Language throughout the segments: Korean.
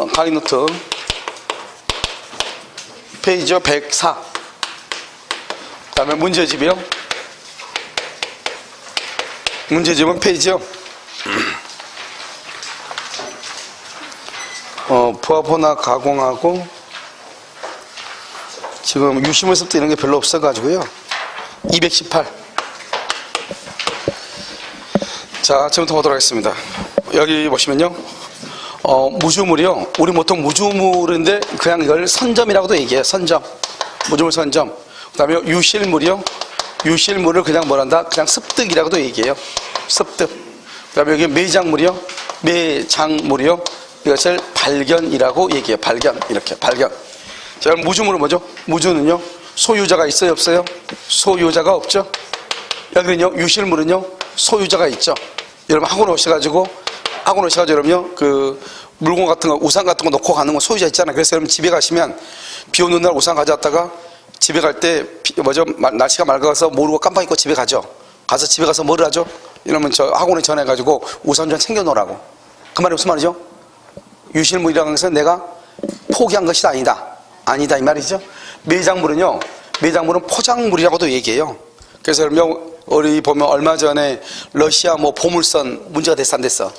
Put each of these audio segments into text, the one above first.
강의 노트 페이지 104. 그 다음에 문제집이요. 문제집은 페이지요. 부합호나 가공하고 지금 유심을습도 이런 게 별로 없어가지고요. 218. 자, 지금부터 보도록 하겠습니다. 여기 보시면요. 무주물이요. 우리 보통 무주물인데 그냥 이걸 선점이라고도 얘기해요. 선점. 무주물 선점. 그 다음에 유실물이요. 유실물을 그냥 뭐란다? 그냥 습득이라고도 얘기해요. 습득. 그 다음에 여기 매장물이요. 매장물이요. 이것을 발견이라고 얘기해요. 발견. 이렇게. 발견. 자, 그럼 무주물은 뭐죠? 무주는요. 소유자가 있어요? 없어요? 소유자가 없죠? 여기는요. 유실물은요. 소유자가 있죠. 여러분 학원 오셔가지고 여러분요. 그 물건 같은 거, 우산 같은 거 놓고 가는 거 소유자 있잖아요. 그래서 여러분 집에 가시면 비 오는 날 우산 가져왔다가 집에 갈 때 날씨가 맑아서 모르고 깜빡 잊고 집에 가죠. 가서 집에 가서 뭐를 하죠? 이러면 저 학원에 전해가지고 우산 좀 챙겨놓으라고. 그 말이 무슨 말이죠? 유실물이라는 것은 내가 포기한 것이 아니다 이 말이죠. 매장물은요. 매장물은 포장물이라고도 얘기해요. 그래서 여러분 우리 보면 얼마 전에 러시아 보물선 문제가 됐어 안 됐어?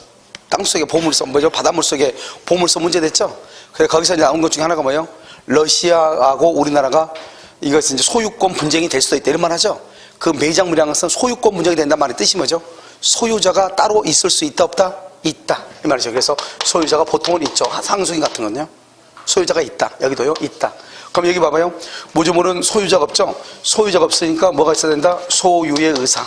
땅속에 보물선 뭐죠? 바닷물 속에 보물선 문제됐죠? 그래서 거기서 이제 나온 것 중에 하나가 뭐예요? 러시아하고 우리나라가 이것은 이제 소유권 분쟁이 될 수도 있다 이런 말 하죠. 그 매장물이라는 것은 소유권 분쟁이 된다는 말의 뜻이 뭐죠? 소유자가 따로 있을 수 있다 없다? 있다 이 말이죠. 그래서 소유자가 보통은 있죠. 상수인 같은 건요. 소유자가 있다. 여기도요. 있다. 그럼 여기 봐봐요. 무주물은 소유자가 없죠. 소유자가 없으니까 뭐가 있어야 된다? 소유의 의사.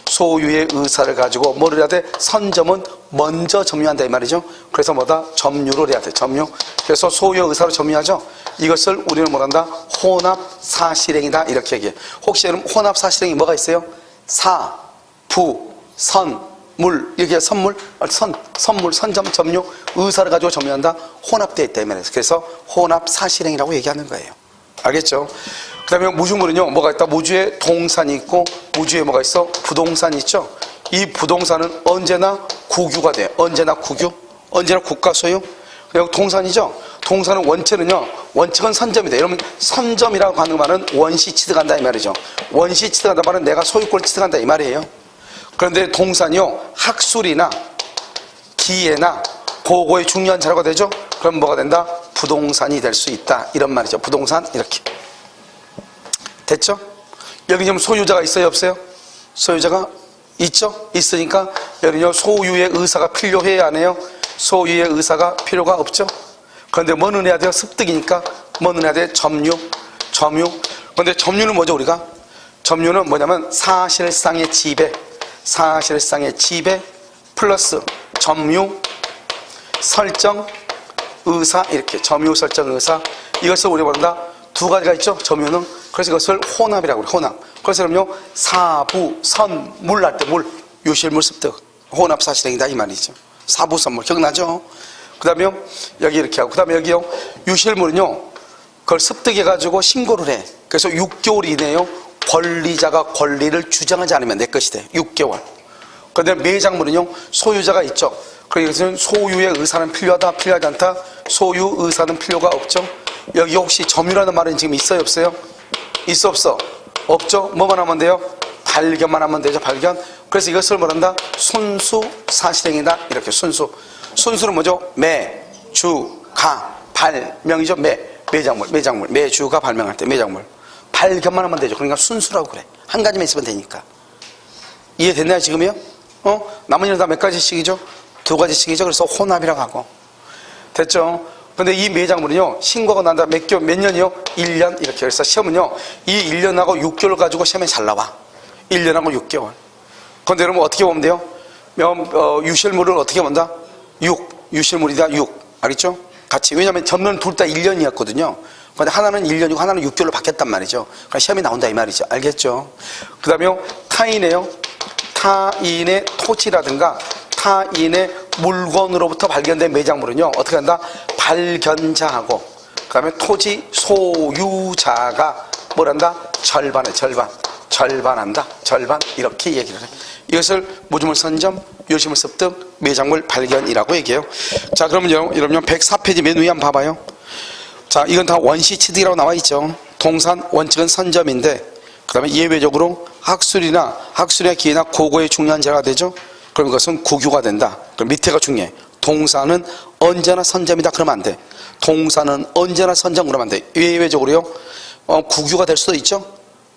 소유의 의사를 가지고 뭐를 해야 돼? 선점은 먼저 점유한다 이 말이죠. 그래서 뭐다? 점유를 해야 돼. 점유. 그래서 소유의 의사로 점유하죠. 이것을 우리는 뭐란다? 혼합사실행이다 이렇게 얘기해. 혹시 여러분 혼합사실행이 뭐가 있어요? 사, 부, 선, 물 이렇게 선물, 선물, 선점, 점유, 의사를 가지고 점유한다. 혼합되어 있다 이 말이에요. 그래서 혼합사실행이라고 얘기하는 거예요. 알겠죠? 그 다음에 무주물은요. 뭐가 있다? 무주에 동산이 있고 무주에 뭐가 있어? 부동산이 있죠. 이 부동산은 언제나 국유가 돼. 언제나 국유, 언제나 국가 소유. 그리고 동산이죠. 동산은 원체는요. 원칙은 선점이다. 여러분 선점이라고 하는 말은 원시 취득한다 이 말이죠. 원시 취득한다 말은 내가 소유권을 취득한다 이 말이에요. 그런데 동산이요. 학술이나 기예나 고거의 중요한 자료가 되죠. 그럼 뭐가 된다? 부동산이 될 수 있다 이런 말이죠. 부동산 이렇게 됐죠? 여기 지금 소유자가 있어요 없어요? 소유자가 있죠? 있으니까 여기는요. 소유의 의사가 필요해야 안 해요? 소유의 의사가 필요가 없죠? 그런데 뭐는 해야 돼요? 습득이니까 뭐는 해야 돼? 점유. 그런데 점유는 뭐죠 우리가? 점유는 뭐냐면 사실상의 지배 플러스 점유 설정 의사 이렇게 점유 설정 의사 이것을 우리가 말한다. 두 가지가 있죠. 점유는. 그래서 이것을 혼합이라고 그래. 혼합. 그래서 그럼요. 사부 선 물 할 때 물 유실물 습득 혼합 사실행이다 이 말이죠. 사부 선물 기억나죠? 그 다음에 여기 이렇게 하고 그 다음에 여기요. 유실물은요. 그걸 습득해 가지고 신고를 해. 그래서 6개월 이내에요. 권리자가 권리를 주장하지 않으면 내 것이 돼. 6개월. 그런데 매장물은요. 소유자가 있죠. 그래서 소유의 의사는 필요하다 필요하지 않다? 소유 의사는 필요가 없죠. 여기 혹시 점유라는 말은 지금 있어요 없어요? 있어 없어? 없죠. 뭐만 하면 돼요? 발견만 하면 되죠. 발견. 그래서 이것을 뭐란다? 순수 사실행이다 이렇게 순수는 뭐죠? 매, 주, 가, 발명이죠. 매장물 매주가 발명할 때 매장물 발견만 하면 되죠. 그러니까 순수라고 그래. 한 가지만 있으면 되니까. 이해됐나요 지금이요? 나머지는 다 몇 가지씩이죠? 2가지씩이죠. 그래서 혼합이라고 하고 됐죠? 근데 이 매장물은요. 신고가 난 다음 몇 년이요? 1년 이렇게. 그래서 시험은요. 이 1년하고 6개월 가지고 시험에 잘 나와. 1년하고 6개월. 그런데 여러분 어떻게 보면 돼요? 유실물을 어떻게 본다? 유실물이다 6. 알겠죠? 같이. 왜냐하면 전면 둘 다 1년이었거든요. 근데 하나는 1년이고 하나는 6개월로 바뀌었단 말이죠. 그러니까 시험이 나온다 이 말이죠. 알겠죠? 그 다음에 타인의 토지라든가 타인의 물건으로부터 발견된 매장물은요. 어떻게 한다? 발견자하고 그 다음에 토지 소유자가 뭘 한다? 절반한다. 절반 이렇게 얘기를 해. 이것을 무주물 선점, 요시물 습득, 매작물 발견이라고 얘기해요. 자, 그러면요, 여러분 104페이지 맨 위에 한번 봐봐요. 자, 이건 다 원시 취득이라고 나와 있죠. 동산 원칙은 선점인데, 그 다음에 예외적으로 학술이나 기회나 고고에 중요한 자가 되죠. 그럼 이것은 국유가 된다. 그럼 밑에가 중요해. 동산은 언제나 선점이다. 그러면 안 돼. 동산은 언제나 선점 그러면 안 돼. 예외적으로요, 국유가 될 수도 있죠.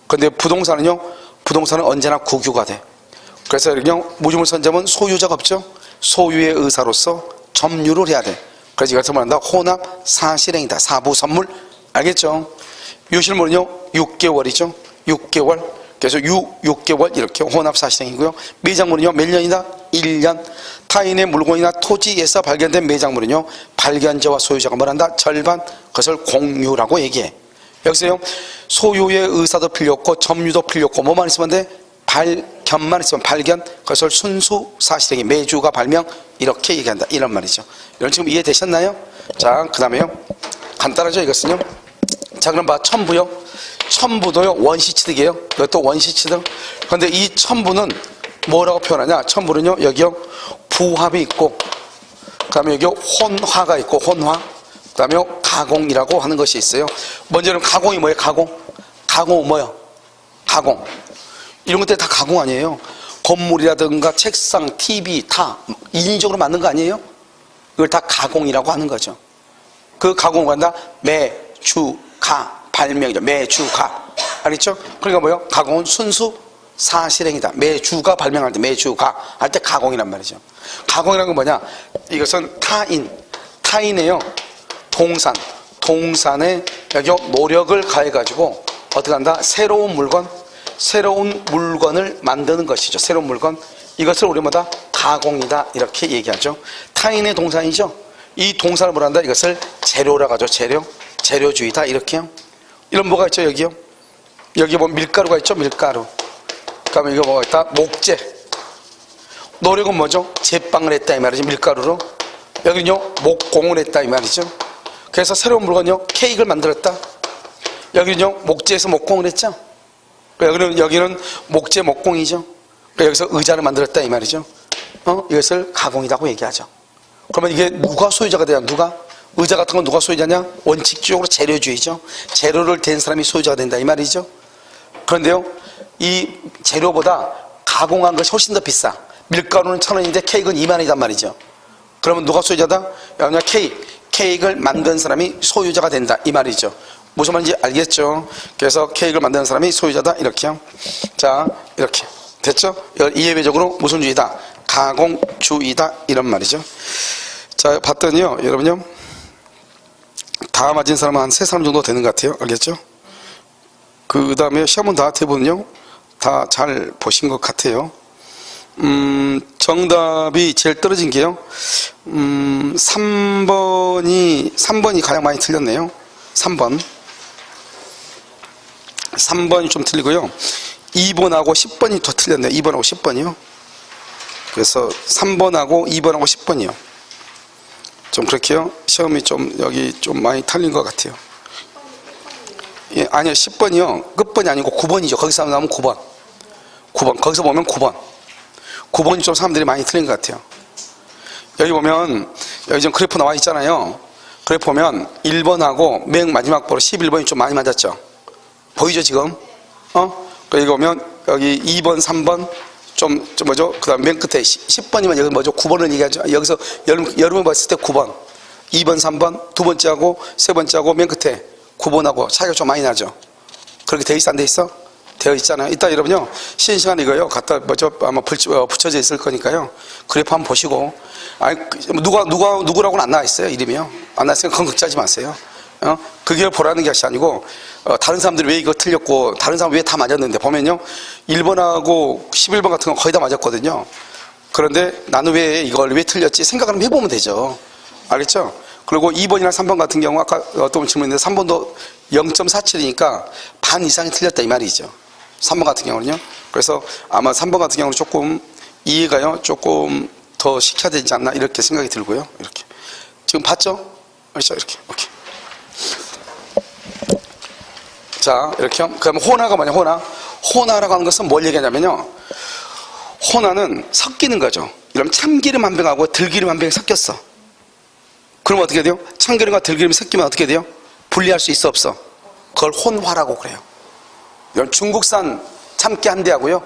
근데 부동산은요, 부동산은 언제나 국유가 돼. 그래서 그냥 무주물 선점은 소유자가 없죠. 소유의 의사로서 점유를 해야 돼. 그래서 이것을 말한다. 혼합 사실행이다. 사부 선물. 알겠죠? 요실물은요 6개월이죠. 6개월. 그래서 6개월 이렇게 혼합 사실행이고요. 매작물은요 몇 년이다? 1년. 타인의 물건이나 토지에서 발견된 매작물은요 발견자와 소유자가 뭐란다? 절반. 그것을 공유라고 얘기해. 여기서요 소유의 의사도 필요 없고 점유도 필요 없고 뭐만 있으면 돼? 발견만 있으면 발견. 그것을 순수 사실행위 매주가 발명 이렇게 얘기한다. 이런 말이죠. 여러분 지금 이해되셨나요? 자, 그 다음에요 간단하죠 이것은요. 자, 그럼 봐. 첨부요. 첨부도요 원시 취득이에요. 이것도 원시 취득. 그런데 이 첨부는 뭐라고 표현하냐? 첨부는요 여기요 부합이 있고, 그 다음에 여기요 혼화가 있고, 혼화. 그 다음에 가공이라고 하는 것이 있어요. 먼저는 가공이 뭐예요? 가공은 뭐예요? 가공. 이런 것들이 다 가공 아니에요? 건물이라든가 책상, TV 다 인위적으로 만든 거 아니에요? 이걸 다 가공이라고 하는 거죠. 그 가공을 한다. 매주가 발명이죠. 매주가. 알겠죠? 그러니까 뭐예요? 가공은 순수 사실행이다. 매주가 발명할 때, 매주가 할 때 가공이란 말이죠. 가공이라는 건 뭐냐? 이것은 타인이에요. 동산에 여기 노력을 가해가지고 어떻게 한다? 새로운 물건을 만드는 것이죠. 새로운 물건. 이것을 우리 뭐다? 가공이다. 이렇게 얘기하죠. 타인의 동산이죠. 이 동산을 뭐란다? 이것을 재료라고 하죠. 재료주의다. 이렇게요. 이런 뭐가 있죠? 여기요. 여기 뭐 밀가루가 있죠. 밀가루. 그러면 이거 뭐가 있다? 목재. 노력은 뭐죠? 제빵을 했다 이 말이죠. 밀가루로. 여기는요 목공을 했다 이 말이죠. 그래서 새로운 물건요 케이크를 만들었다. 여기는요 목재에서 목공을 했죠. 여기는 목재 목공이죠. 여기서 의자를 만들었다 이 말이죠. 이것을 가공이라고 얘기하죠. 그러면 이게 누가 소유자가 돼야? 누가? 의자 같은 건 누가 소유자냐? 원칙적으로 재료주의죠. 재료를 댄 사람이 소유자가 된다 이 말이죠. 그런데요 이 재료보다 가공한 것이 훨씬 더 비싸. 밀가루는 1,000원인데 케이크는 2만원이단 말이죠. 그러면 누가 소유자다? 그냥 케이크를 만든 사람이 소유자가 된다 이 말이죠. 무슨 말인지 알겠죠? 그래서 케이크를 만드는 사람이 소유자다 이렇게요. 자, 이렇게 됐죠? 이해외적으로 무슨 주의다? 가공주의다 이런 말이죠. 자, 봤더니요 여러분요 다 맞은 사람은 한 3사람 정도 되는 것 같아요. 알겠죠? 그 다음에 시험은 다 대부분요 다 잘 보신 것 같아요. 정답이 제일 떨어진 게요 3번이 가장 많이 틀렸네요. 3번이 좀 틀리고요 2번하고 10번이 더 틀렸네요. 2번하고 10번이요. 그래서 3번하고 2번하고 10번이요 좀 그렇게요. 시험이 좀 여기 좀 많이 틀린 것 같아요. 예, 아니요 10번이요 끝번이 아니고 9번이죠. 거기서 나오면 9번 거기서 보면 9번이 좀 사람들이 많이 틀린 것 같아요. 여기 보면 여기 지금 그래프 나와 있잖아요. 그래프 보면 1번하고 맨 마지막 번호 11번이 좀 많이 맞았죠. 보이죠 지금? 여기 보면 여기 2번 3번 좀 뭐죠? 그 다음 맨 끝에 10번이면 여기 뭐죠? 9번을 얘기하죠. 여기서 여러분 봤을 때 9번 2번 3번 두 번째하고 세 번째하고 맨 끝에 9번하고 차이가 좀 많이 나죠. 그렇게 돼 있어 안 돼 있어? 되어 있잖아요. 이따 여러분요 쉬는 시간에 이거요 갖다 뭐죠 아마 붙여져 있을 거니까요 그래프 한번 보시고. 아니 누구라고는 안 나와 있어요. 이름이요 안 나와 있으니까 그건 걱정하지 마세요. 그게 보라는 것이 아니고 다른 사람들이 왜 이거 틀렸고 다른 사람 왜 다 맞았는데 보면요 1번하고 11번 같은 건 거의 다 맞았거든요. 그런데 나는 왜 이걸 왜 틀렸지 생각을 한번 해보면 되죠. 알겠죠? 그리고 2번이나 3번 같은 경우 아까 어떤 질문인데 3번도 0.47이니까 반 이상이 틀렸다 이 말이죠. 3번 같은 경우는요. 그래서 아마 3번 같은 경우는 조금 이해가요 조금 더 시켜야 되지 않나 이렇게 생각이 들고요. 이렇게 지금 봤죠? 그렇죠? 이렇게 오케이. 자 이렇게 그러면 혼화가 뭐냐? 혼화라고 하는 것은 뭘 얘기하냐면요 혼화는 섞이는 거죠. 이러면 참기름 한 병하고 들기름 한 병이 섞였어. 그럼 어떻게 돼요? 참기름과 들기름이 섞이면 어떻게 돼요? 분리할 수 있어 없어? 그걸 혼화라고 그래요. 이런 중국산 참깨 한 대하고요,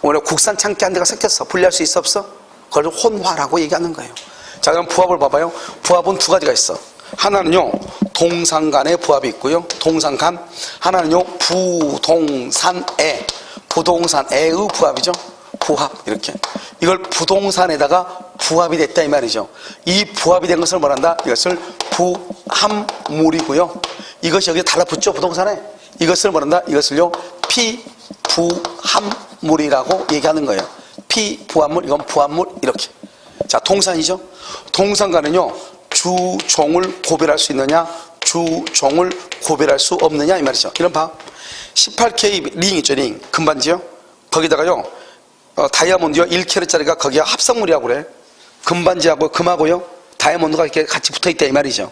오늘 국산 참깨 한 대가 섞였어. 분리할 수 있어 없어? 그걸 혼화라고 얘기하는 거예요. 자, 그럼 부합을 봐봐요. 부합은 두 가지가 있어. 하나는요, 동산 간의 부합이 있고요. 동산 간. 하나는요, 부동산애. 부동산애의 부합이죠. 부합. 이렇게. 이걸 부동산에다가 부합이 됐다 이 말이죠. 이 부합이 된 것을 뭐란다? 이것을 부합물이고요. 이것이 여기 달라붙죠. 부동산에. 이것을 뭐란다? 이것을요, 피부합물이라고 얘기하는 거예요. 피부합물, 이건 부합물. 이렇게. 자, 동산이죠. 동산과는요, 주종을 구별할 수 있느냐, 주종을 구별할 수 없느냐 이 말이죠. 이런 봐. 18K 링 있죠. 링. 금반지요. 거기다가요, 다이아몬드요 1캐럿짜리가 거기가 합성물이라고 그래. 금반지하고 금하고요 다이아몬드가 이렇게 같이 붙어있다 이 말이죠.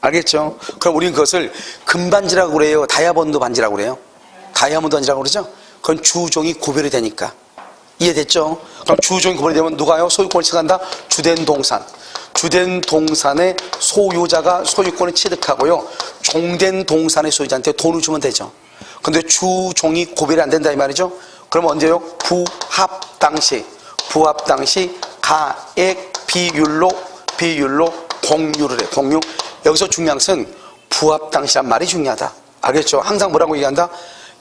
알겠죠? 그럼 우리는 그것을 금반지라고 그래요, 다이아몬드 반지라고 그래요? 다이아몬드 반지라고 그러죠? 그건 주종이 구별이 되니까. 이해됐죠? 그럼 주종이 구별이 되면 누가요? 소유권을 취득한다? 주된 동산. 주된 동산의 소유자가 소유권을 취득하고요, 종된 동산의 소유자한테 돈을 주면 되죠. 근데 주종이 구별이 안 된다 이 말이죠. 그럼 언제요? 부합 당시 가액 비율로 공유를 해. 공유. 여기서 중요한 것은 부합 당시란 말이 중요하다. 알겠죠? 항상 뭐라고 얘기한다?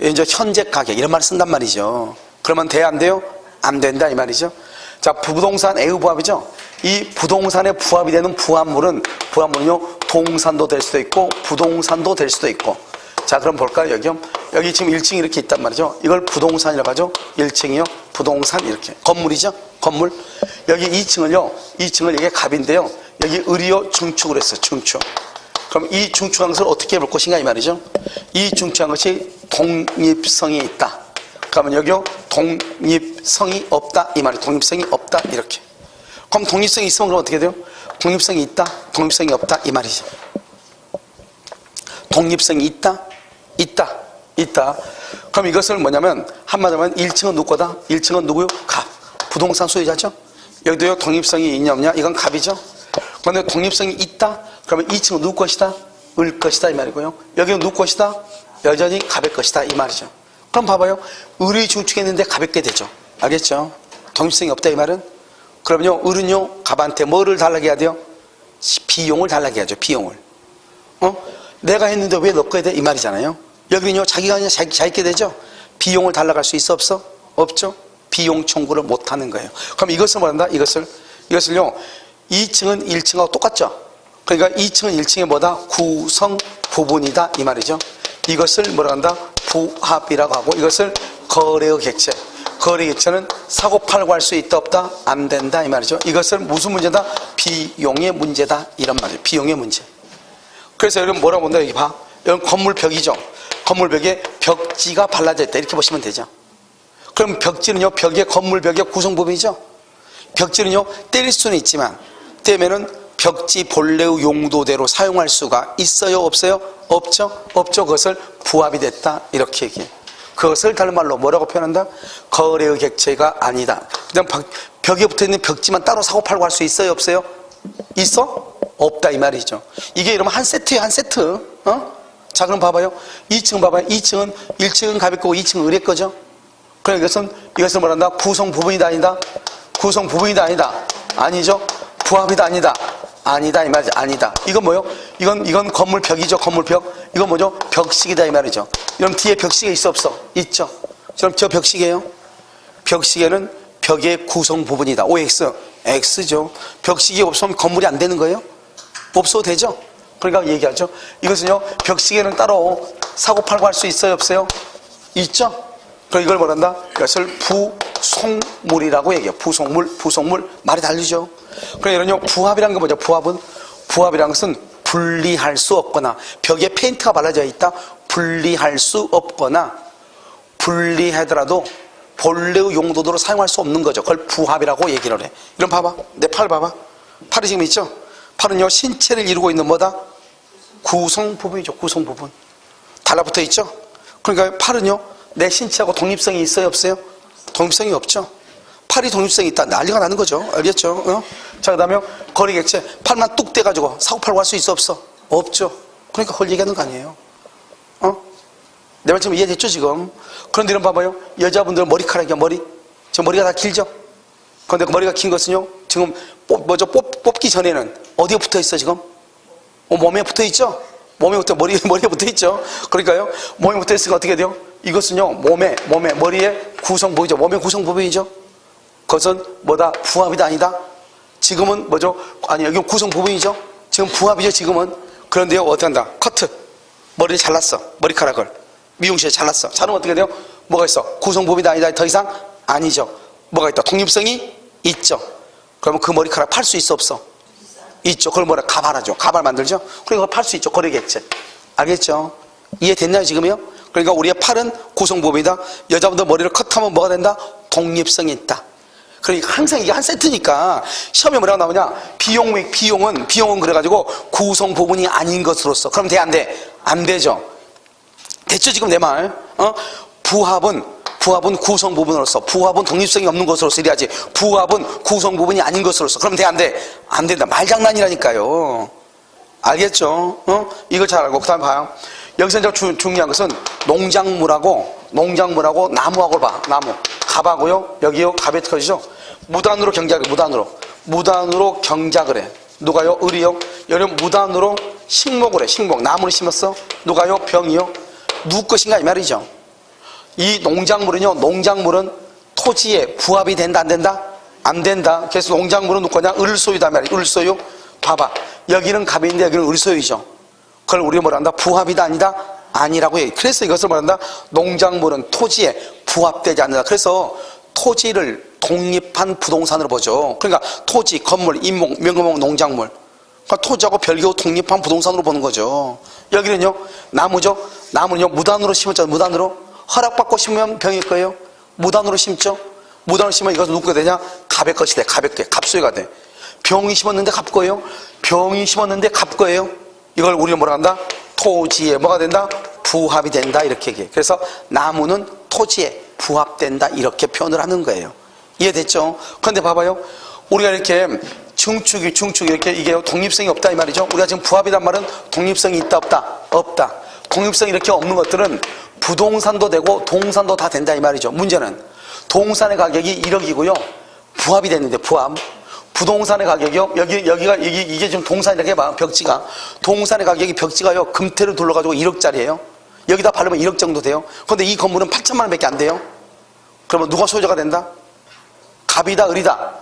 이제 현재 가격 이런 말을 쓴단 말이죠. 그러면 돼, 안 돼요? 안 된다 이 말이죠. 자, 부동산 애의 부합이죠. 이 부동산에 부합이 되는 부합물은요, 동산도 될 수도 있고 부동산도 될 수도 있고. 자, 그럼 볼까요? 여기 지금 1층이 이렇게 있단 말이죠. 이걸 부동산이라고 하죠. 1층이요. 부동산 이렇게. 건물이죠. 건물. 여기 2층을 이게 갑인데요. 여기 을이요. 중축을 했어요. 중축. 그럼 이 중축한 것을 어떻게 볼 것인가 이 말이죠. 이 중축한 것이 독립성이 있다. 그러면 여기요. 독립성이 없다. 이 말이 독립성이 없다. 이렇게. 그럼 독립성이 있으면 그럼 어떻게 돼요? 독립성이 있다. 독립성이 없다. 이 말이죠. 독립성이 있다. 그럼 이것을 뭐냐면 한마디로 하면 1층은 누구 거다? 1층은 누구요? 갑. 부동산 소유자죠. 여기도요, 독립성이 있냐 없냐? 이건 갑이죠. 그런데 독립성이 있다. 그러면 2층은 누구 것이다? 을 것이다 이 말이고요. 여기는 누구 것이다? 여전히 갑의 것이다 이 말이죠. 그럼 봐봐요. 을이 중축했는데 가볍게 되죠. 알겠죠? 독립성이 없다 이 말은. 그러면요, 을은요, 갑한테 뭐를 달라게 해야 돼요? 비용을 달라게 해야죠. 비용을. 내가 했는데 왜 너 거야 돼? 이 말이잖아요. 여기는요, 자기가 그냥 자기게 되죠. 비용을 달라갈 수 있어 없어? 없죠. 비용 청구를 못 하는 거예요. 그럼 이것을 뭐란다? 이것을요, 2층은 1층하고 똑같죠. 그러니까 2층은 1층의 뭐다? 구성 부분이다 이 말이죠. 이것을 뭐라 한다? 부합이라고 하고, 이것을 거래의 객체. 거래 객체는 사고 팔고 할 수 있다 없다? 안 된다 이 말이죠. 이것을 무슨 문제다? 비용의 문제다 이런 말이에요. 비용의 문제. 그래서 여러분 뭐라고 본다? 여기 봐. 이건 건물벽이죠. 건물벽에 벽지가 발라져 있다 이렇게 보시면 되죠. 그럼 벽지는요, 건물벽의 구성부분이죠. 벽지는요, 때릴 수는 있지만 때면은 벽지 본래의 용도대로 사용할 수가 있어요 없어요? 없죠. 그것을 부합이 됐다 이렇게 얘기해. 그것을 다른 말로 뭐라고 표현한다? 거래의 객체가 아니다. 그냥 벽에 붙어있는 벽지만 따로 사고 팔고 할 수 있어요 없어요? 있어? 없다 이 말이죠. 이게 이러면 한 세트예요, 한 세트. 자, 그럼 봐봐요. 2층 봐봐요. 1층은 가볍고 2층은 을의 거죠. 그럼 이것은 뭐란다? 구성 부분이다 아니다? 구성 부분이다 아니다? 아니죠. 부합이다 아니다? 아니다 이 말이죠. 아니다. 이건 뭐요? 이건 건물벽이죠. 건물벽. 이건 뭐죠? 벽시계다 이 말이죠. 그럼 뒤에 벽시계 있어 없어? 있죠. 그럼 저 벽시계요? 벽시계는 벽의 구성 부분이다. OX. X죠. 벽시계 없으면 건물이 안 되는 거예요? 없어도 되죠. 그러니까 얘기하죠. 이것은요, 벽시계는 따로 사고 팔고 할 수 있어요 없어요? 있죠. 그럼 이걸 뭐란다? 이것을 부속물이라고 얘기해요. 부속물 말이 다르죠. 그럼 이런요, 부합이란 게 뭐죠? 부합이란 것은 분리할 수 없거나, 벽에 페인트가 발라져 있다. 분리할 수 없거나, 분리하더라도 본래의 용도대로 사용할 수 없는 거죠. 그걸 부합이라고 얘기를 해. 이런 봐봐. 내 팔 봐봐. 팔이 지금 있죠? 팔은요, 신체를 이루고 있는 뭐다? 구성 부분이죠. 구성 부분. 달라붙어 있죠? 그러니까 팔은요, 내 신체하고 독립성이 있어요 없어요? 독립성이 없죠. 팔이 독립성이 있다. 난리가 나는 거죠. 알겠죠? 자, 그 다음에 거리객체. 팔만 뚝 떼가지고 사고팔고 할 수 있어, 없어? 없죠. 그러니까 헐 얘기하는 거 아니에요. 내 말 지금 이해됐죠, 지금? 그런데 이런 봐봐요. 여자분들 머리카락이야, 머리. 저 머리가 다 길죠? 그런데 그 머리가 긴 것은요, 지금 뽑기 전에는 어디에 붙어 있어, 지금? 몸에 붙어 있죠? 머리에 붙어 있죠? 그러니까요, 몸에 붙어 있으니까 어떻게 돼요? 이것은요, 머리의 구성부위죠. 몸의 구성부위죠? 그것은 뭐다? 부합이다, 아니다? 지금은 뭐죠? 아니, 여기 구성부위죠? 지금 부합이죠, 지금은? 그런데요, 어떻게 한다? 커트. 머리를 잘랐어. 머리카락을. 미용실에 잘랐어. 자르면 어떻게 돼요? 뭐가 있어? 구성부위다, 아니다? 더 이상? 아니죠. 뭐가 있다? 독립성이 있죠. 그러면 그 머리카락 팔 수 있어, 없어? 있죠. 그걸 뭐라? 가발하죠. 가발 만들죠. 그러니까 팔 수 있죠. 거리객체. 알겠죠? 이해됐나요, 지금요? 그러니까 우리의 팔은 구성부위다. 여자분들 머리를 컷하면 뭐가 된다? 독립성이 있다. 그러니까 항상 이게 한 세트니까 시험에 뭐라고 나오냐? 비용은 그래가지고 구성 부분이 아닌 것으로서. 그럼 돼, 안 돼? 안 되죠. 됐죠, 지금 내 말? 부합은 구성 부분으로서, 부합은 독립성이 없는 것으로서 이래야지. 부합은 구성 부분이 아닌 것으로서. 그럼 돼, 안 돼? 안 된다. 말장난이라니까요. 알겠죠? 이걸 잘 알고. 그 다음에 봐요. 여기서 이제 중요한 것은 농작물하고 나무하고 봐. 나무. 갑하고요. 여기요. 갑에 터지죠. 무단으로 경작을 해. 무단으로 경작을 해. 누가요? 을이요. 여름 무단으로 식목을 해. 식목. 나무를 심었어. 누가요? 병이요. 누구 것인가 이 말이죠. 이 농작물은 토지에 부합이 된다, 안 된다? 안 된다. 그래서 농작물은 누구 거냐? 을소유다 말이야. 을소유. 봐봐. 여기는 갑인데 여기는 을소유죠. 그걸 우리가 뭐라 한다? 부합이다, 아니다? 아니라고 해. 그래서 이것을 뭐라 한다? 농작물은 토지에 부합되지 않는다. 그래서 토지를 독립한 부동산으로 보죠. 그러니까 토지, 건물, 임목, 명목, 농작물. 그러니까 토지하고 별개로 독립한 부동산으로 보는 거죠. 여기는요, 나무죠. 나무는요, 무단으로 심었잖아요. 무단으로. 허락받고 심으면 병일 거예요. 무단으로 심죠. 무단으로 심으면 이것은 누구가 되냐? 갑의 것이 돼. 갑소유가 돼. 병이 심었는데 갑 거예요. 병이 심었는데 갑 거예요. 이걸 우리는 뭐라 한다? 토지에 뭐가 된다? 부합이 된다, 이렇게 얘기해. 그래서 나무는 토지에 부합된다, 이렇게 표현을 하는 거예요. 이해됐죠? 그런데 봐봐요. 우리가 이렇게 중축이 이렇게 이게 독립성이 없다 이 말이죠. 우리가 지금 부합이란 말은 독립성이 있다, 없다. 독립성이 이렇게 없는 것들은 부동산도 되고 동산도 다 된다 이 말이죠. 문제는 동산의 가격이 1억이고요. 부합이 됐는데 부동산의 가격이요. 이게 지금 동산이라고 해봐. 벽지가. 동산의 가격이 벽지가요. 금태를 둘러가지고 1억짜리예요. 여기다 바르면 1억 정도 돼요. 그런데 이 건물은 8천만 원 밖에 안 돼요. 그러면 누가 소유자가 된다? 갑이다, 을이다?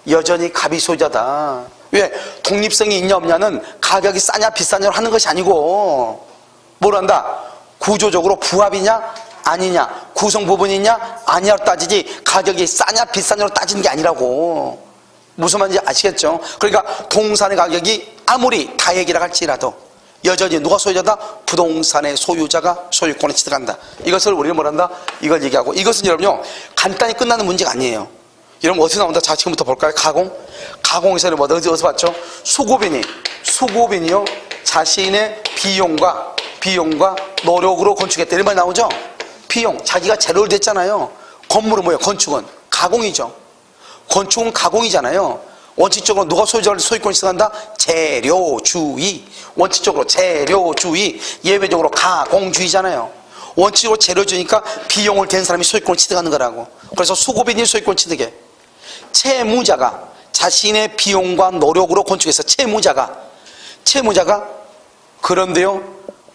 여전히 갑이 소유자다. 왜? 독립성이 있냐 없냐는 가격이 싸냐 비싸냐로 하는 것이 아니고 뭘 한다? 구조적으로 부합이냐 아니냐, 구성 부분이 있냐 아니냐로 따지지 가격이 싸냐 비싸냐로 따지는 게 아니라고. 무슨 말인지 아시겠죠? 그러니까 동산의 가격이 아무리 다액이라 할지라도 여전히 누가 소유자다? 부동산의 소유자가 소유권을 취득한다. 이것을 우리는 뭐란다? 이걸 얘기하고, 이것은 여러분요 간단히 끝나는 문제가 아니에요. 여러분 어디서 나온다? 자, 지금부터 볼까요? 가공에서는 뭐다? 어디서 봤죠? 수고빈이요 자신의 비용과 노력으로 건축했다, 이런 말 나오죠? 비용, 자기가 재료를 댔잖아요. 건물은 뭐예요? 건축은 가공이죠. 건축은 가공이잖아요. 원칙적으로 누가 소유권을 취득한다? 재료주의. 원칙적으로 재료주의, 예외적으로 가공주의잖아요. 원칙적으로 재료주의니까 비용을 댄 사람이 소유권을 취득하는 거라고. 그래서 수고빈이 소유권을 취득해. 채무자가 자신의 비용과 노력으로 건축해서 채무자가 그런데요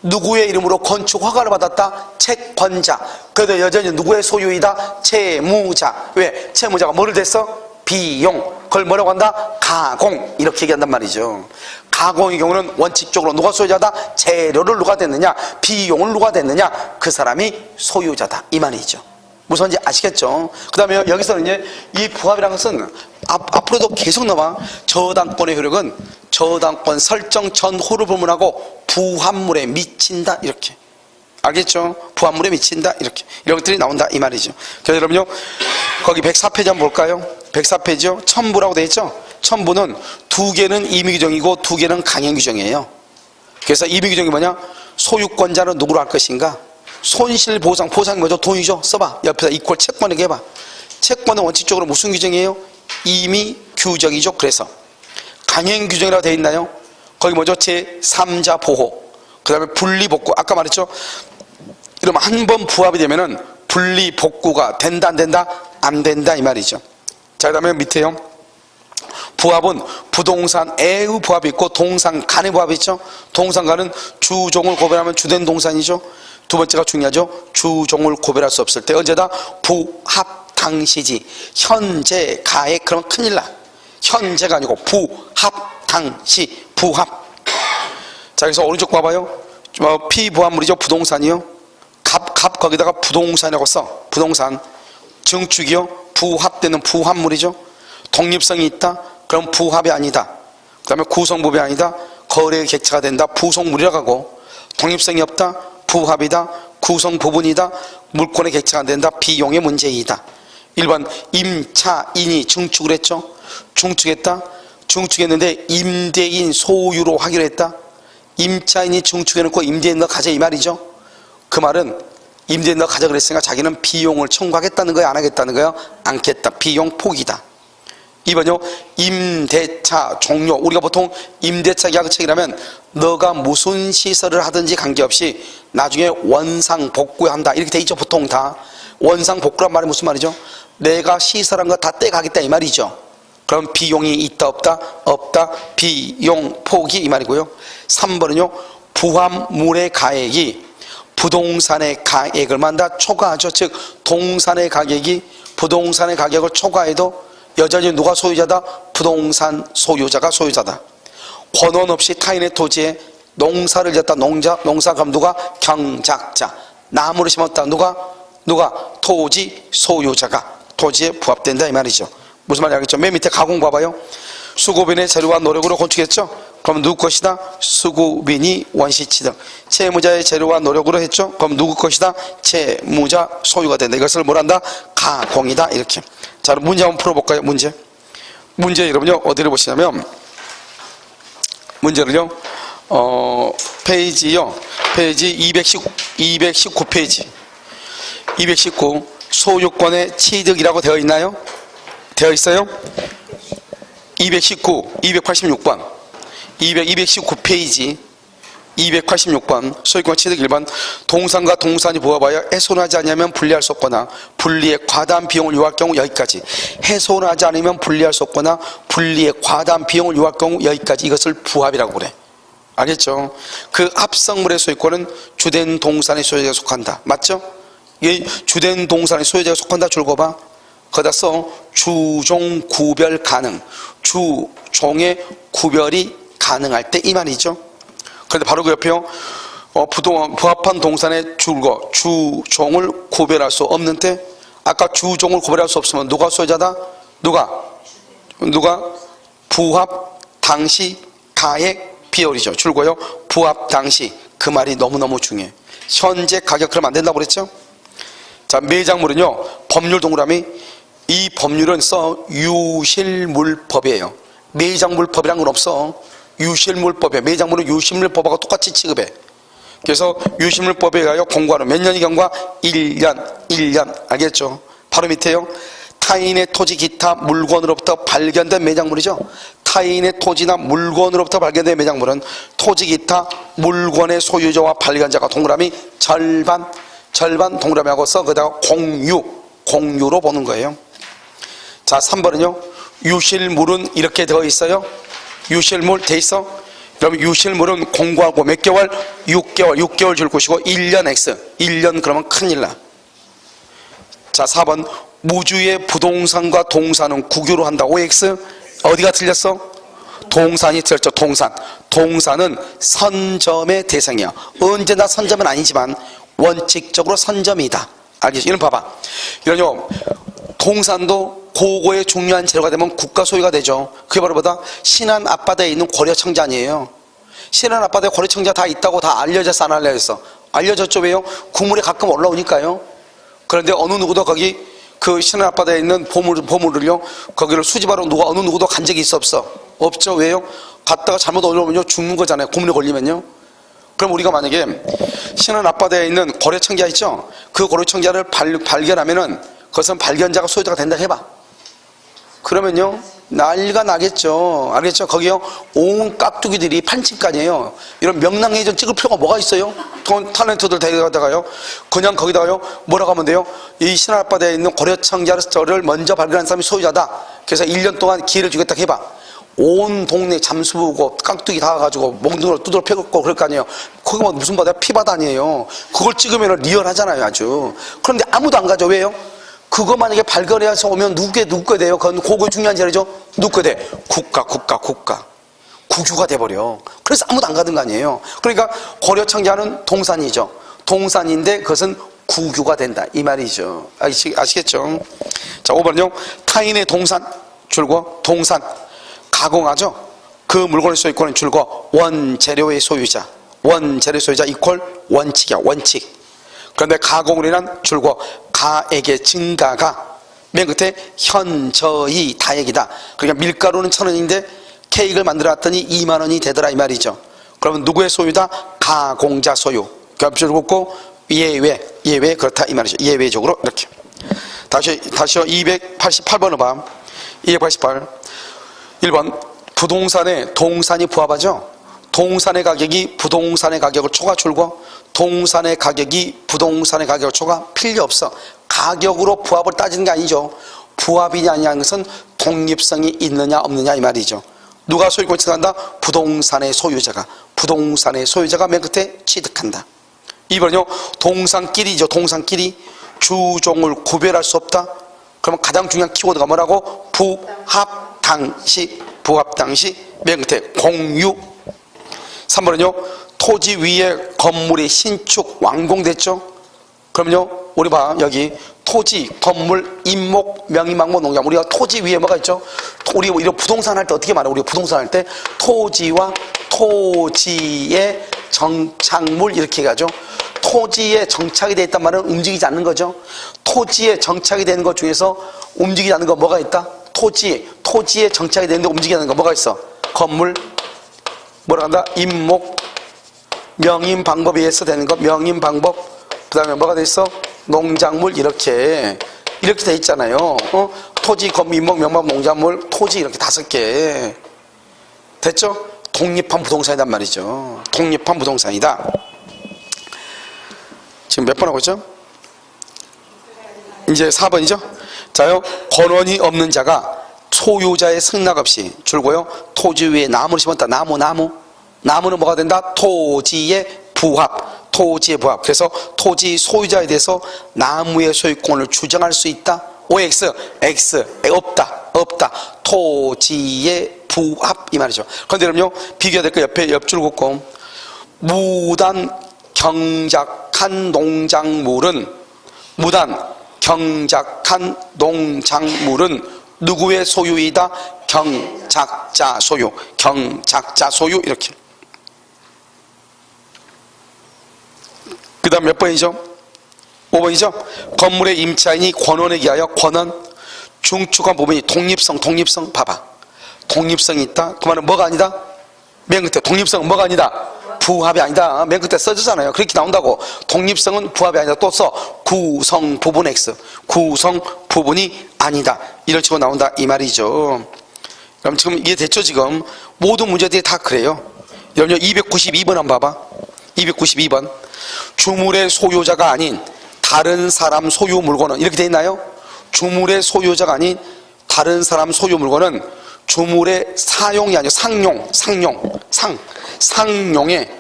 누구의 이름으로 건축 허가를 받았다? 채권자. 그래도 여전히 누구의 소유이다? 채무자. 왜? 채무자가 뭐를 댔어? 비용. 그걸 뭐라고 한다? 가공. 이렇게 얘기한단 말이죠. 가공의 경우는 원칙적으로 누가 소유자다? 재료를 누가 댔느냐? 비용을 누가 댔느냐? 그 사람이 소유자다, 이 말이죠. 무슨 말인지 아시겠죠? 그 다음에 여기서는 이제 이 부합이라는 것은 앞으로도 계속 나와. 저당권의 효력은 저당권 설정 전후를 불문하고 부합물에 미친다, 이렇게. 알겠죠? 부합물에 미친다, 이렇게. 이런 것들이 나온다, 이 말이죠. 그래서 여러분요 거기 104페이지 한번 볼까요? 104페이지요. 첨부라고 되어 있죠? 첨부는 2개는 임의규정이고 2개는 강행규정이에요. 그래서 임의규정이 뭐냐? 소유권자는 누구로 할 것인가? 손실보상이 뭐죠? 돈이죠? 써봐. 옆에다 이퀄 채권이라고 해봐. 채권은 원칙적으로 무슨 규정이에요? 임의 규정이죠. 그래서 강행 규정이라고 되어 있나요? 거기 뭐죠? 제3자 보호, 그 다음에 분리복구. 아까 말했죠? 이러면 한 번 부합이 되면은 분리복구가 된다 안 된다? 안 된다 이 말이죠. 자, 그 다음에 밑에요. 부합은 부동산의 부합이 있고 동산간의 부합이 있죠. 동산간은 주종을 고별하면 주된 동산이죠. 두 번째가 중요하죠. 주종을 고별할 수 없을 때 언제다? 부합 당시지. 현재 가액 그러면 큰일 나. 현재가 아니고 부합 당시. 부합. 자, 그래서 오른쪽 봐봐요. 피부합물이죠. 부동산이요. 갑 거기다가 부동산이라고 써. 부동산. 증축이요. 부합되는 부합물이죠. 독립성이 있다. 그럼 부합이 아니다. 그 다음에 구성부비 아니다. 거래의 객체가 된다. 부속물이라고 하고. 독립성이 없다. 부합이다. 구성부분이다. 물권의 객체가 안 된다. 비용의 문제이다. 1번 임차인이 증축을 했죠. 증축했다. 증축했는데 임대인 소유로 하기로 했다. 임차인이 증축해놓고 임대인 너 가져 이 말이죠. 그 말은 임대인 너 가져 그랬으니까 자기는 비용을 청구하겠다는 거야 안 하겠다는 거야? 않겠다. 비용 포기다. 2번요. 임대차 종료. 우리가 보통 임대차 계약책이라면 너가 무슨 시설을 하든지 관계없이 나중에 원상복구한다 이렇게 돼 있죠. 보통 다. 원상복구란 말이 무슨 말이죠? 내가 시설한 거 다 떼가겠다 이 말이죠. 그럼 비용이 있다 없다? 없다. 비용 포기 이 말이고요. 3번은요. 부합물의 가액이 부동산의 가액을 만다 초과하죠. 즉 동산의 가격이 부동산의 가격을 초과해도 여전히 누가 소유자다? 부동산 소유자가 소유자다. 권원 없이 타인의 토지에 농사를 짓다. 농사 그럼 누가? 경작자. 나무를 심었다. 누가? 토지 소유자가 토지에 부합된다 이 말이죠. 무슨 말인지 알겠죠? 맨 밑에 가공 봐봐요. 수고빈의 재료와 노력으로 건축했죠? 그럼 누구 것이다? 수고빈이 원시치 등. 채무자의 재료와 노력으로 했죠? 그럼 누구 것이다? 채무자 소유가 된다. 이것을 뭐란다? 가공이다. 이렇게. 자, 문제 한번 풀어볼까요? 문제 여러분요 어디를 보시냐면 문제를요 페이지요 페이지 219페이지 219 소유권의 취득이라고 되어 있나요? 되어 있어요? 286번 219페이지 286번 소유권 취득 1번 동산과 동산이 부합하여 훼손하지 않으면 분리할 수 없거나 분리에 과다한 비용을 요할 경우 여기까지. 훼손하지 않으면 분리할 수 없거나 분리에 과다한 비용을 요할 경우 여기까지. 이것을 부합이라고 그래. 알겠죠? 그 합성물의 소유권은 주된 동산의 소유자에 속한다. 맞죠? 이 주된 동산의 소유자에 속한다. 줄거봐. 거기다 써. 주종 구별 가능. 주종의 구별이 가능할 때 이 말이죠. 그런데 바로 그 옆에요. 부합한 동산의 주종을 구별할 수 없는 때 아까 주종을 구별할 수 없으면 누가 소유자다? 누가? 부합 당시 가액 비율이죠. 줄거요. 부합 당시. 그 말이 너무너무 중요해. 현재 가격 그러면 안 된다고 그랬죠? 자, 매장물은요. 법률 동그라미. 이 법률은 유실물법이에요. 매장물법이란 건 없어. 유실물법이에요. 매장물은 유실물법하고 똑같이 취급해. 그래서 유실물법에 의하여 공고하는 몇 년이 경과? 1년. 알겠죠? 바로 밑에요. 타인의 토지 기타 물건으로부터 발견된 매장물이죠. 타인의 토지나 물건으로부터 발견된 매장물은 토지 기타 물건의 소유자와 발견자가 동그라미 절반 동그라미하고 써. 그다가 공유로 보는 거예요. 자, 3번은요. 유실물은 이렇게 되어 있어요. 유실물 돼 있어? 그럼 유실물은 공고하고 몇 개월? 6개월 줄 것이고 1년 X. 1년 그러면 큰일 나. 자, 4번 무주의 부동산과 동산은 국유로 한다. OX. 어디가 틀렸어? 동산이 틀렸죠. 동산은 선점의 대상이야. 언제나 선점은 아니지만 원칙적으로 선점이다. 알겠지? 이런 봐봐. 이런요. 동산도 고고의 중요한 재료가 되면 국가 소유가 되죠. 그게 바로 뭐다? 신안 앞바다에 있는 고려청자 아니에요. 신안 앞바다에 고려청자 다 있다고 다 알려졌어 안 알려졌어? 알려졌죠. 왜요? 국물에 가끔 올라오니까요. 그런데 어느 누구도 거기 그 신안 앞바다에 있는 보물을요 거기를 수집하러 어느 누구도 간 적이 있어 없어? 없죠. 왜요? 갔다가 잘못 올라오면요 죽는 거잖아요. 고문에 걸리면요. 그럼 우리가 만약에 신안 앞바다에 있는 고려청자 있죠? 그 고려청자를 발견하면은 그것은 발견자가 소유자가 된다 해봐. 그러면요 난리가 나겠죠. 알겠죠? 거기요 온 깍두기들이 판칭간이에요. 이런 명랑해전 찍을 필요가 뭐가 있어요? 탤런트들 데려다가요 그냥 거기다가요 뭐라고 하면 돼요? 이 신안앞바다에 있는 고려청자를 먼저 발견한 사람이 소유자다. 그래서 1년 동안 기회를 주겠다 해봐. 온 동네 잠수부고 깍두기 다 가가지고 몽둥이로 두드러 패고 그럴 거 아니에요. 거기 뭐 무슨 바다 피바다 아니에요. 그걸 찍으면 리얼하잖아요 아주. 그런데 아무도 안 가죠. 왜요? 그거 만약에 발견해서 오면 누구게 돼요? 그건 그거 중요한 자리죠. 누구게 돼? 국가 국유가 돼버려. 그래서 아무도 안 가는 거 아니에요. 그러니까 고려청자는 동산이죠. 동산인데 그것은 국유가 된다 이 말이죠. 아시겠죠? 자 5번은요 타인의 동산 줄거 동산 가공하죠. 그 물건의 소유권은 줄거 원재료의 소유자 이퀄 원칙이야 원칙. 그런데 가공을 인한 줄거 가액의 증가가 맨 끝에 현저히 다액이다. 그러니까 밀가루는 1,000원인데 케이크를 만들어놨더니 2만원이 되더라 이 말이죠. 그러면 누구의 소유다? 가공자 소유. 겹줄 긋고 예외 그렇다 이 말이죠. 예외적으로 이렇게. 다시요 288번을 봐. 288 1번 부동산에 동산이 부합하죠. 동산의 가격이 부동산의 가격을 초과 줄고 동산의 가격이 부동산의 가격을 초과 필요 없어. 가격으로 부합을 따지는 게 아니죠. 부합이냐 아니냐는 것은 독립성이 있느냐 없느냐 이 말이죠. 누가 소유권을 취득한다? 부동산의 소유자가 맨 끝에 취득한다. 2번은요 동산끼리죠. 동산끼리 주종을 구별할 수 없다. 그러면 가장 중요한 키워드가 뭐라고? 부합 당시 맨 끝에 공유. 3번은요 토지 위에 건물이 신축 완공됐죠. 그럼요 우리 봐 여기 토지 건물 임목 명의망목 농장 우리가 토지 위에 뭐가 있죠? 우리 이런 부동산 할 때 어떻게 말해? 우리가 부동산 할 때 토지와 토지의 정착물 이렇게 가죠. 토지에 정착이 되어 있단 말은 움직이지 않는 거죠. 토지에 정착이 되는 것 중에서 움직이지 않는 거 뭐가 있다? 토지에 정착이 되는데 움직이지 않는 거 뭐가 있어? 건물 뭐라 한다? 임목 명인 방법에 의해서 되는 거 명인 방법. 그 다음에 뭐가 돼 있어? 농작물 이렇게 돼 있잖아요. 토지 건물 임목 명방 농작물 토지 이렇게 5개 됐죠? 독립한 부동산이란 말이죠. 독립한 부동산이다. 지금 몇 번 하고 있죠? 이제 4번이죠? 자요 권원이 없는 자가 소유자의 승낙 없이 줄고요 토지 위에 나무를 심었다. 나무는 뭐가 된다? 토지의 부합. 그래서 토지 소유자에 대해서 나무의 소유권을 주장할 수 있다. OX 없다. 토지의 부합 이 말이죠. 그런데 그럼요 비교해야 될 거 옆에 옆줄 긋고 무단 경작한 농작물은 누구의 소유이다? 경작자 소유 이렇게. 그 다음 몇 번이죠? 5번이죠? 건물의 임차인이 권원에 기하여 권원 중축한 부분이 독립성 봐봐. 독립성이 있다. 그 말은 뭐가 아니다? 맨 끝에 독립성은 뭐가 아니다? 부합이 아니다. 맨 끝에 써주잖아요. 그렇게 나온다고. 독립성은 부합이 아니다. 또 써. 구성 부분 X. 구성 부분이 아니다. 이럴 식으로 나온다. 이 말이죠. 그럼 지금 이해됐죠? 지금 모든 문제들이 다 그래요. 여러분 292번 한번 봐봐. 292번. 주물의 소유자가 아닌 다른 사람 소유 물건은 이렇게 돼 있나요? 주물의 소유자가 아닌 다른 사람 소유 물건은 주물의 사용이 아니고 상용에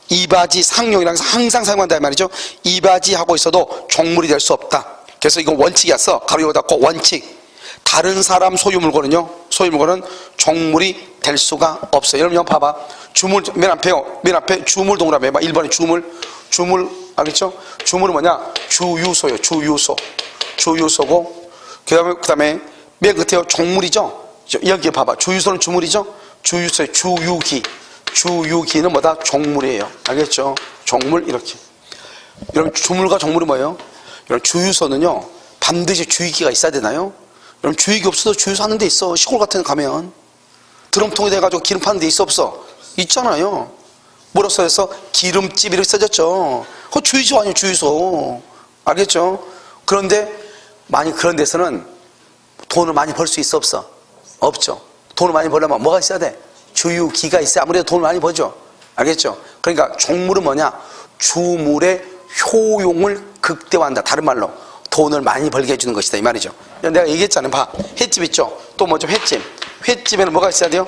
이바지 상용이라는 것은 항상 사용한다 이 말이죠. 이바지 하고 있어도 종물이 될 수 없다. 그래서 이건 원칙이었어. 가로 닫고 원칙. 다른 사람 소유 물건은 종물이 될 수가 없어요. 여러분 봐봐. 주물 맨 앞에 주물 동그라미 해봐. 1번에 주물 알겠죠? 주물은 뭐냐? 주유소예요. 주유소고 그 다음에 맨 끝에 종물이죠. 여기 봐봐. 주유소는 주물이죠. 주유소의 주유기는 뭐다? 종물이에요. 알겠죠? 종물 이렇게. 여러분 주물과 종물이 뭐예요? 여러분 주유소는요 반드시 주유기가 있어야 되나요? 여러분 주유기 없어도 주유소 하는 데 있어. 시골 같은 데 가면 드럼통에 대가지고 기름 파는 데 있어 없어? 있잖아요. 뭐라고 써서 기름집 이렇게 써졌죠. 그거 주유소 아니에요. 주유소. 알겠죠? 그런데 만약 그런 데서는 돈을 많이 벌 수 있어, 없어? 없죠. 돈을 많이 벌려면 뭐가 있어야 돼? 주유기가 있어야 아무래도 돈을 많이 벌죠. 알겠죠? 그러니까 종물은 뭐냐? 주물의 효용을 극대화한다. 다른 말로 돈을 많이 벌게 해주는 것이다 이 말이죠. 내가 얘기했잖아요. 봐, 횟집 있죠? 또 뭐죠? 횟집. 횟집에는 뭐가 있어야 돼요?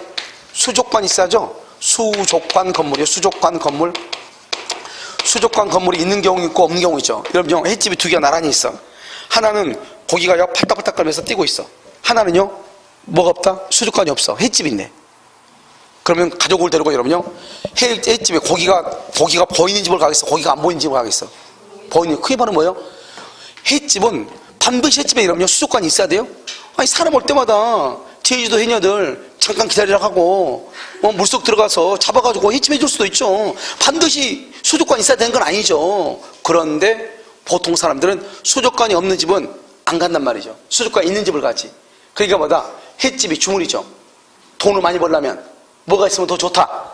수족관 있어야죠. 수족관 건물이요. 수족관 건물. 수족관 건물이 있는 경우 있고 없는 경우 있죠. 여러분, 횟집이 두 개가 나란히 있어. 하나는 고기가요 팔딱팔딱 거리면서 뛰고 있어. 하나는요 뭐가 없다? 수족관이 없어. 횟집이 있네. 그러면 가족을 데리고 여러분요 횟집에 고기가 보이는 집을 가겠어? 고기가 안 보이는 집을 가겠어? 보이는. 크게 말은 뭐예요? 횟집은 반드시 횟집에 이러면요 수족관이 있어야 돼요. 아니 사람 올 때마다 제주도 해녀들 잠깐 기다리라 하고 물속 들어가서 잡아가지고 횟집 해줄 수도 있죠. 반드시 수족관이 있어야 되는 건 아니죠. 그런데 보통 사람들은 수족관이 없는 집은 안 간단 말이죠. 수족관이 있는 집을 가지. 그러니까 뭐다? 횟집이 주물이죠. 돈을 많이 벌려면 뭐가 있으면 더 좋다?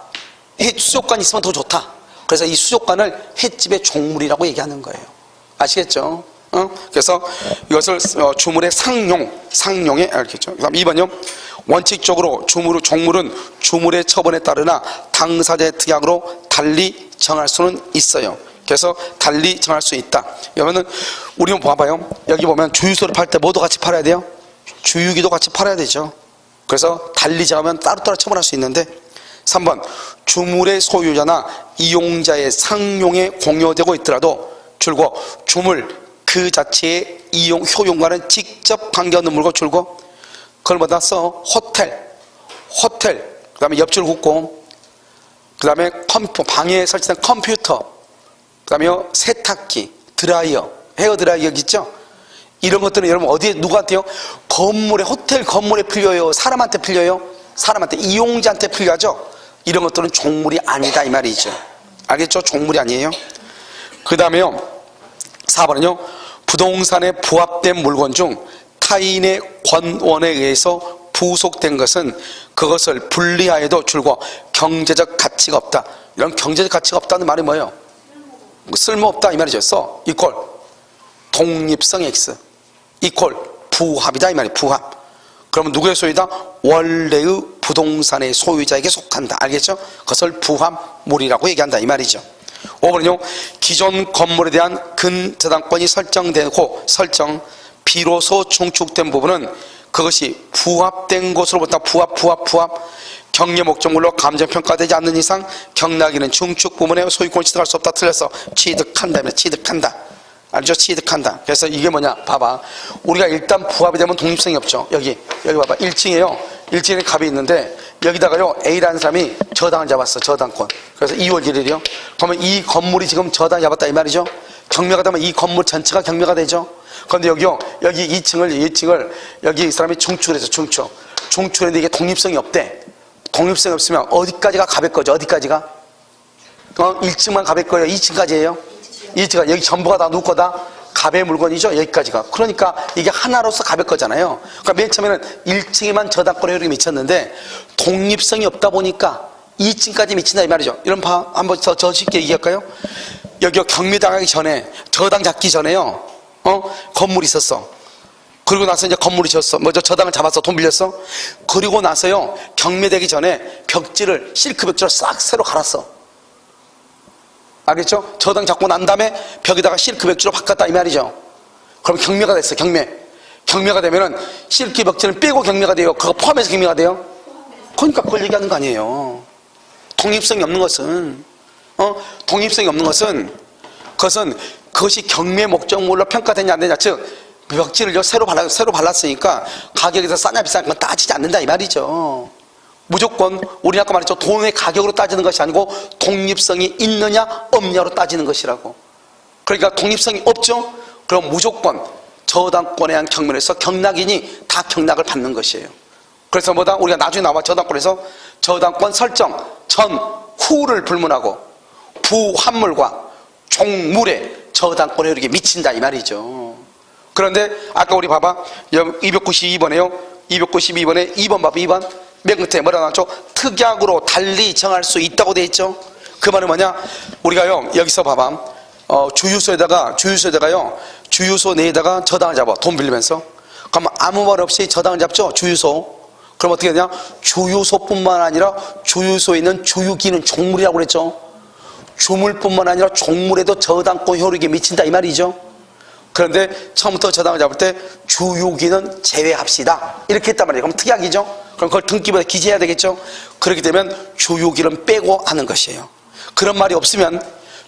수족관이 있으면 더 좋다. 그래서 이 수족관을 횟집의 종물이라고 얘기하는 거예요. 아시겠죠? 그래서 이것을 주물의 상용에 알겠죠? 그다음 2번요. 원칙적으로 종물은 주물의 처분에 따르나 당사자의 특약으로 달리 정할 수는 있어요. 그래서 달리 정할 수 있다. 그러면은 우리는 봐봐요. 여기 보면 주유소를 팔 때 뭐도 같이 팔아야 돼요? 주유기도 같이 팔아야 되죠. 그래서 달리 정하면 따로따로 처분할 수 있는데 3번 주물의 소유자나 이용자의 상용에 공여되고 있더라도 줄곧 주물 그 자체의 이용 효용과는 직접 관계없는 물건 줄곧 그걸 뭐다 써? 호텔 그 다음에 옆줄 긋고 그 다음에 방에 설치된 컴퓨터 그 다음에 세탁기 드라이어 헤어 드라이어 있죠? 이런 것들은 여러분 어디에 누구한테요? 건물에 호텔 건물에 풀려요? 사람한테 풀려요? 사람한테 이용자한테 풀려죠? 이런 것들은 종물이 아니다 이 말이죠. 알겠죠? 종물이 아니에요. 그 다음에요 4번은요 부동산에 부합된 물건 중 타인의 권원에 의해서 부속된 것은 그것을 분리하여도 줄곧 경제적 가치가 없다. 이런 경제적 가치가 없다는 말이 뭐예요? 쓸모없다 이 말이죠. 써 이꼴 독립성 X 이꼴 부합이다 이 말이에요. 부합. 그러면 누구의 소유다? 원래의 부동산의 소유자에게 속한다. 알겠죠? 그것을 부합물이라고 얘기한다 이 말이죠. 5번은요 기존 건물에 대한 근저당권이 설정되고 비로소 중축된 부분은 그것이 부합된 것으로부터 부합 경계 목적물로 감정평가되지 않는 이상 경락이는 중축 부분에 소유권을 취득할 수 없다. 틀렸어. 취득한다. 알죠? 취득한다. 그래서 이게 뭐냐? 봐봐. 우리가 일단 부합이 되면 독립성이 없죠. 여기 봐봐. 1층에요. 1층에 갑이 있는데 여기다가요 A라는 사람이 저당을 잡았어. 저당권. 그래서 2월 1일이요. 그러면 이 건물이 지금 저당을 잡았다 이 말이죠. 경매가 되면 이 건물 전체가 경매가 되죠. 그런데 여기요. 여기 2층을 여기 이 사람이 중축을 했어. 중축했는데 이게 독립성이 없대. 독립성이 없으면 어디까지가 갑의 거죠? 어디까지가? 1층만 갑의 거예요? 2층까지예요? 2층가 여기 전부가 다 누구 거다? 갑의 물건이죠. 여기까지가. 그러니까 이게 하나로서 갑의 거잖아요. 그러니까 맨 처음에는 1층에만 저당권의 효력이 미쳤는데 독립성이 없다 보니까 2층까지 미친다 이 말이죠. 이런 한번 더 쉽게 얘기할까요? 여기 경매당하기 전에 저당 잡기 전에요. 건물이 있었어. 그리고 나서 이제 건물이 졌어. 저당을 잡았어. 돈 빌렸어. 그리고 나서요 경매되기 전에 벽지를 실크 벽지를 싹 새로 갈았어. 알겠죠? 저당 잡고 난 다음에 벽에다가 실크 벽지로 바꿨다 이 말이죠. 그럼 경매가 됐어. 경매가 되면은 실크 벽지는 빼고 경매가 돼요? 그거 포함해서 경매가 돼요? 그러니까 그걸 얘기하는 거 아니에요. 독립성이 없는 것은 그것은 그것이 경매 목적물로 평가되냐 안 되냐. 즉 벽지를 새로 발랐으니까 가격이 더 싸냐 비싼 건 따지지 않는다 이 말이죠. 무조건 우리 아까 말했죠. 돈의 가격으로 따지는 것이 아니고 독립성이 있느냐 없느냐로 따지는 것이라고. 그러니까 독립성이 없죠. 그럼 무조건 저당권에 의한 경매에서 경락인이 다 경락을 받는 것이에요. 그래서 뭐다? 우리가 나중에 나와 저당권에서 저당권 설정 전 후를 불문하고 부합물과 종물의 저당권의 효력이 미친다 이 말이죠. 그런데 아까 우리 봐봐 292번에요 292번에 2번 봐봐 2번 맨 끝에 뭐라 나왔죠? 특약으로 달리 정할 수 있다고 돼 있죠. 그 말은 뭐냐? 우리가요 여기서 봐봐 주유소에다가요 주유소 내에다가 저당을 잡아. 돈 빌리면서. 그럼 아무 말 없이 저당을 잡죠. 주유소. 그럼 어떻게 되냐? 주유소뿐만 아니라 주유소에 있는 주유기는 종물이라고 그랬죠. 주물뿐만 아니라 종물에도 저당권 효력이 미친다 이 말이죠. 그런데 처음부터 저당을 잡을 때 주유기는 제외합시다 이렇게 했단 말이에요. 그럼 특약이죠. 그럼 그걸 등기부에 기재해야 되겠죠. 그렇게 되면 주유기는 빼고 하는 것이에요. 그런 말이 없으면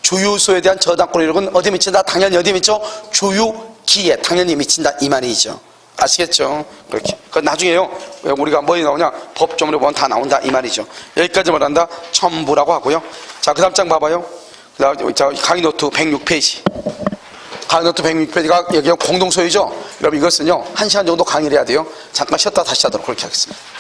주유소에 대한 저당권 효력은 어디에 미친다? 당연히 어디에 미쳐? 주유기에 당연히 미친다 이 말이죠. 아시겠죠? 그렇게. 그 나중에요. 우리가 뭐에 나오냐? 법조문에 보면 다 나온다 이 말이죠. 여기까지 말한다. 첨부라고 하고요. 자, 그 다음 장 봐봐요. 그 다음 강의 노트 106페이지. 강의 노트 106페이지가 여기가 공동소유죠. 여러분 이것은요 1시간 정도 강의를 해야 돼요. 잠깐 쉬었다 다시 하도록 그렇게 하겠습니다.